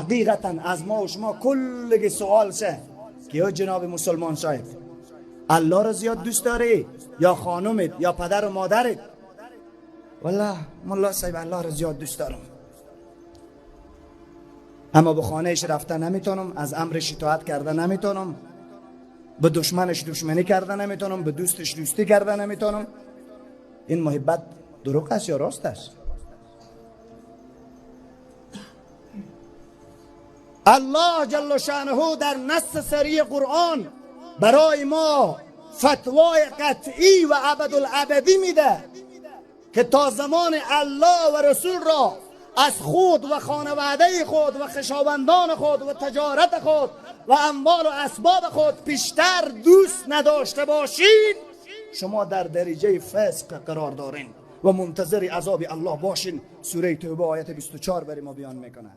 حقیقتا از ما و شما کلگی سوال شه که یا جناب مسلمان صاحب الله را زیاد دوست داری یا خانومت یا پدر و مادرت؟ والله ملا صاحب الله را زیاد دوست دارم، اما به خانهش رفتن نمیتونم، از امرش اطاعت کردن نمیتونم، به دشمنش دشمنی کردن نمیتونم، به دوستش دوستی کردن نمیتونم. این محبت دروغ است یا راست است؟ الله جل شأنه در نص صریح قرآن برای ما فتوای قطعی و ابدالابدی میده که تا زمان الله و رسول را از خود و خانواده خود و خویشاوندان خود و تجارت خود و اموال و اسباب خود پیشتر دوست نداشته باشید، شما در درجه فسق قرار دارین و منتظر عذاب الله باشین. سوره توبه آیت 24 برای ما بیان میکنه.